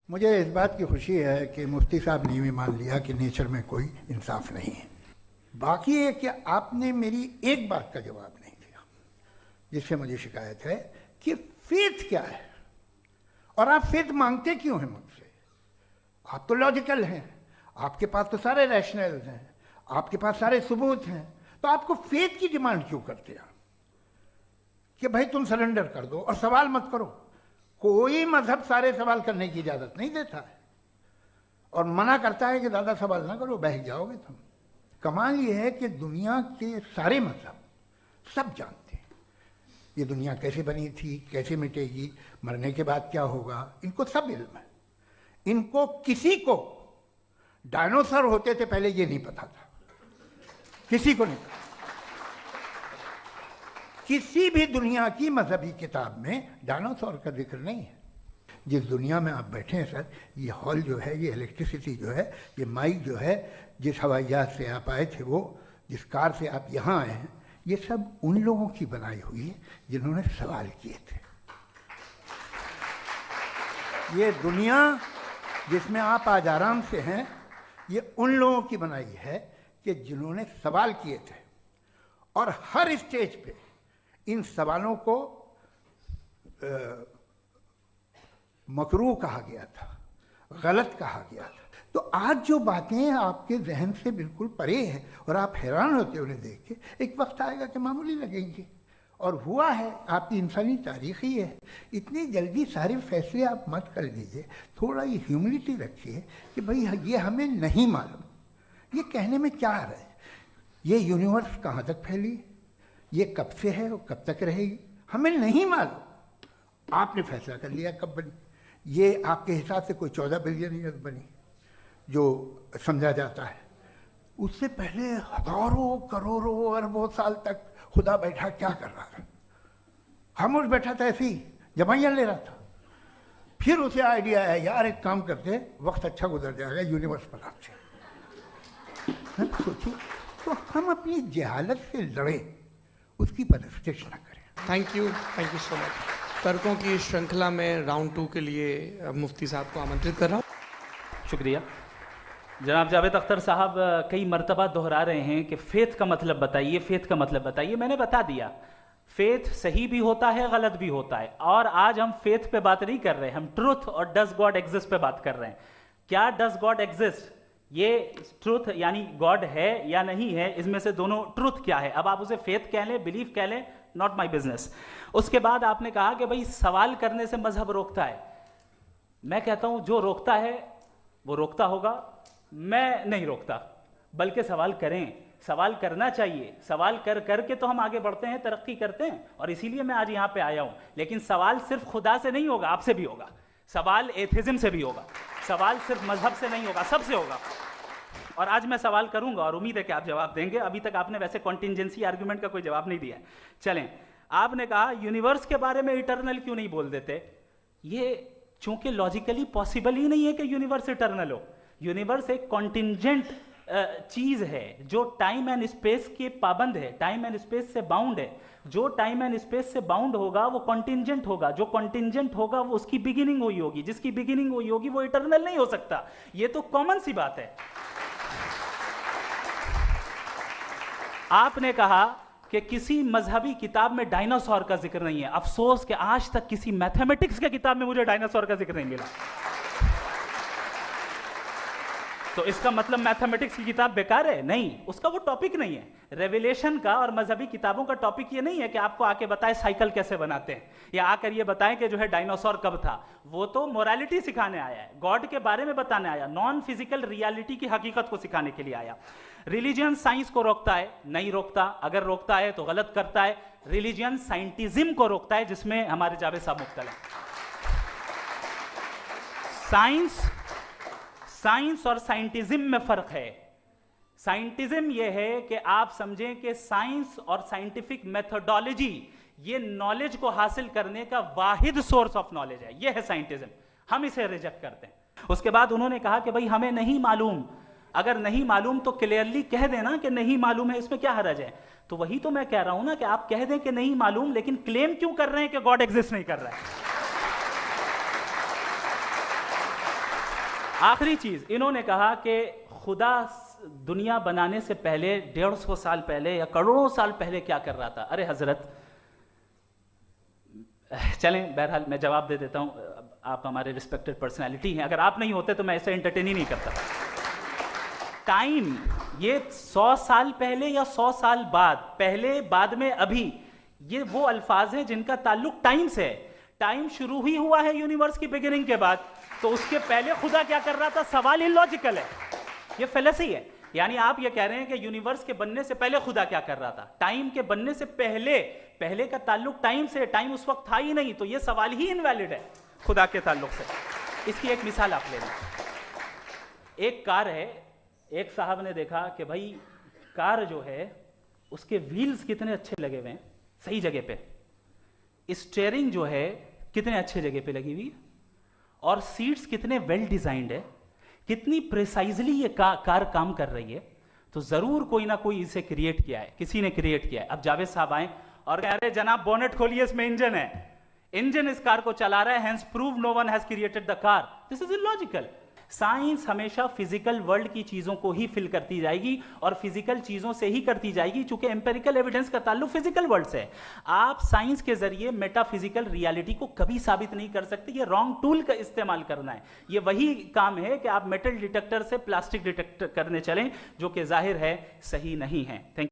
मुझे इस बात की खुशी है कि मुफ्ती साहब ने भी मान लिया कि नेचर में कोई इंसाफ नहीं है। बाकी है कि आपने मेरी एक बात का जवाब नहीं दिया जिससे मुझे शिकायत है कि फेथ क्या है और आप फेथ मांगते क्यों हैं मुझसे। आप तो लॉजिकल हैं, आपके पास तो सारे रैशनल हैं, आपके पास सारे सबूत हैं, तो आपको फेथ की डिमांड क्यों करते हैं कि भाई तुम सरेंडर कर दो और सवाल मत करो। कोई मजहब सारे सवाल करने की इजाजत नहीं देता है और मना करता है कि ज़्यादा सवाल ना करो, बह जाओगे तुम। कमाल ये है कि दुनिया के सारे मजहब सब जानते हैं ये दुनिया कैसे बनी थी, कैसे मिटेगी, मरने के बाद क्या होगा, इनको सब इल्म है। इनको किसी को डायनासोर होते थे पहले ये नहीं पता था, किसी को नहीं पता। किसी भी दुनिया की मजहबी किताब में डायनासोर का जिक्र नहीं है। जिस दुनिया में आप बैठे हैं सर, ये हॉल जो है, ये इलेक्ट्रिसिटी जो है, ये माइक जो है, जिस हवाई जहाज से आप आए थे, वो जिस कार से आप यहाँ आए हैं, ये सब उन लोगों की बनाई हुई है जिन्होंने सवाल किए थे। ये दुनिया जिसमें आप आज आराम से हैं, ये उन लोगों की बनाई है कि जिन्होंने सवाल किए थे। और हर स्टेज पे इन सवालों को मकरूह कहा गया था, गलत कहा गया था। तो आज जो बातें आपके जहन से बिल्कुल परे हैं और आप हैरान होते उन्हें देख के, एक वक्त आएगा कि मामूली लगेंगे। और हुआ है, आपकी इंसानी तारीख ही है। इतनी जल्दी सारे फैसले आप मत कर लीजिए, थोड़ा ये ह्यूमिलिटी रखिए कि भाई ये हमें नहीं मालूम। ये कहने में क्या आ रहा है, ये यूनिवर्स कहाँ तक फैली, ये कब से है और कब तक रहेगी, हमें नहीं मालूम। आपने फैसला कर लिया कब बनी। ये आपके हिसाब से कोई 14 बिलियन ईयर बनी जो समझा जाता है। उससे पहले हजारों करोड़ों अरबों साल तक खुदा बैठा क्या कर रहा था, खामोश बैठा था, ऐसे ही जमाइयाँ ले रहा था। फिर उसे आइडिया आया, यार एक काम करते, वक्त अच्छा गुजर जाएगा, यूनिवर्स बनाते। सोचिए, तो हम अपनी जहालत से लड़े, उसकी परस्तिश न करें। Thank you so much. तर्कों की श्रृंखला में राउंड 2 के लिए मुफ्ती साहब को आमंत्रित कर रहा हूँ। शुक्रिया। जनाब जावेद अख्तर साहब कई मर्तबा दोहरा रहे हैं कि फेथ का मतलब बताइए, फेथ का मतलब बताइए। मैंने बता दिया, फेथ सही भी होता है, गलत भी होता है। और आज हम फेथ पे बात नहीं कर रहे, हम ट्रुथ और डज गॉड एग्जिस्ट पे बात कर रहे हैं। क्या डज गॉड एग्जिस्ट, ये ट्रुथ यानी गॉड है या नहीं है, इसमें से दोनों ट्रुथ क्या है। अब आप उसे फेथ कह लें, बिलीफ कह लें, नॉट माई बिजनेस। उसके बाद आपने कहा कि भाई सवाल करने से मजहब रोकता है। मैं कहता हूं जो रोकता है वो रोकता होगा, मैं नहीं रोकता। बल्कि सवाल करें, सवाल करना चाहिए। सवाल कर करके तो हम आगे बढ़ते हैं, तरक्की करते हैं, और इसीलिए मैं आज यहां पे आया हूं। लेकिन सवाल सिर्फ खुदा से नहीं होगा, आपसे भी होगा। सवाल एथिज्म से भी होगा, सवाल सिर्फ मजहब से नहीं होगा, सबसे होगा। और आज मैं सवाल करूंगा और उम्मीद है कि आप जवाब देंगे। अभी तक आपने वैसे कॉन्टिंजेंसी आर्गुमेंट का कोई जवाब नहीं दिया है। चलें, आपने कहा यूनिवर्स के बारे में इटर्नल क्यों नहीं बोल देते। ये चूंकि लॉजिकली पॉसिबल ही नहीं है कि यूनिवर्स इटर्नल हो। यूनिवर्स एक कॉन्टिंजेंट चीज है जो टाइम एंड स्पेस के पाबंद है, टाइम एंड स्पेस से बाउंड है। जो टाइम एंड स्पेस से बाउंड होगा वो कॉन्टिंजेंट होगा, जो कॉन्टिंजेंट होगा वो उसकी बिगिनिंग हुई होगी, जिसकी बिगिनिंग हुई होगी वो इटर्नल नहीं हो सकता। ये तो कॉमन सी बात है। आपने कहा कि किसी मजहबी किताब में डायनासोर का जिक्र नहीं है। अफसोस कि आज तक किसी मैथमेटिक्स के किताब में मुझे डायनासोर का जिक्र नहीं मिला। तो इसका मतलब मैथमेटिक्स की किताब बेकार है? नहीं, उसका वो टॉपिक नहीं है। रेवलेशन का और मजहबी किताबों का टॉपिक ये नहीं है कि आपको आके बताए साइकिल कैसे बनाते हैं, या आकर ये बताएं कि जो है डायनासोर कब था। वो तो मोरालिटी सिखाने आया है, गॉड के बारे में बताने आया, नॉन फिजिकल रियलिटी की हकीकत को सिखाने के लिए आया। रिलीजियन साइंस को रोकता है? नहीं रोकता। अगर रोकता है तो गलत करता है। रिलीजियन साइंटिज्म को रोकता है, जिसमें हमारे जावेद साहब मुख्तल हैं। साइंस और साइंटिज्म में फर्क है। साइंटिज्म यह है कि आप समझें कि साइंस और साइंटिफिक मेथोडोलॉजी ये नॉलेज को हासिल करने का वाहिद सोर्स ऑफ नॉलेज है। यह है साइंटिज्म, हम इसे रिजेक्ट करते हैं। उसके बाद उन्होंने कहा कि भाई हमें नहीं मालूम। अगर नहीं मालूम तो क्लियरली कह देना कि नहीं मालूम है, इसमें क्या हर्ज है। तो वही तो मैं कह रहा हूं ना कि आप कह दें कि नहीं मालूम, लेकिन क्लेम क्यों कर रहे हैं कि गॉड एग्जिस्ट नहीं कर रहा है। आखिरी चीज, इन्होंने कहा कि खुदा दुनिया बनाने से पहले 150 साल पहले या करोड़ों साल पहले क्या कर रहा था। अरे हजरत, चलें, बहरहाल मैं जवाब दे देता हूं, आप हमारे रिस्पेक्टेड पर्सनालिटी हैं, अगर आप नहीं होते तो मैं ऐसे एंटरटेन ही नहीं करता। टाइम, ये 100 साल पहले या 100 साल बाद, पहले बाद में अभी, ये वो अल्फाज हैं जिनका ताल्लुक टाइम से है। टाइम शुरू ही हुआ है यूनिवर्स की बिगिनिंग के बाद, तो उसके पहले खुदा क्या कर रहा था, सवाल इलॉजिकल है, ये फेलसी है। यानी आप ये कह रहे हैं कि यूनिवर्स के बनने से पहले खुदा क्या कर रहा था, टाइम के बनने से पहले, पहले का ताल्लुक टाइम से, टाइम उस वक्त था ही नहीं, तो ये सवाल ही इनवैलिड है खुदा के ताल्लुक से। इसकी एक मिसाल आप ले लें। एक कार है, एक साहब ने देखा कि भाई कार जो है उसके व्हील्स कितने अच्छे लगे हुए हैं, सही जगह पे, स्टीयरिंग जो है कितने अच्छे जगह पे लगी हुई, और सीट्स कितने वेल डिजाइंड है, कितनी प्रिसाइजली ये कार काम कर रही है, तो जरूर कोई ना कोई इसे क्रिएट किया है, किसी ने क्रिएट किया है। अब जावेद साहब आए और कह रहे जनाब बोनेट खोलिए, इसमें इंजन है, इंजन इस कार को चला रहा है, hence prove no one has created the car. This is illogical. Science हमेशा फिजिकल वर्ल्ड की चीजों को ही फिल करती जाएगी और फिजिकल चीजों से ही करती जाएगी, चूंकि एम्पेरिकल एविडेंस का ताल्लुक फिजिकल वर्ल्ड से है। आप साइंस के जरिए मेटाफिजिकल रियलिटी को कभी साबित नहीं कर सकते, ये रॉन्ग टूल का इस्तेमाल करना है। ये वही काम है कि आप मेटल डिटेक्टर से प्लास्टिक डिटेक्टर करने चलें, जो कि जाहिर है सही नहीं है। थैंक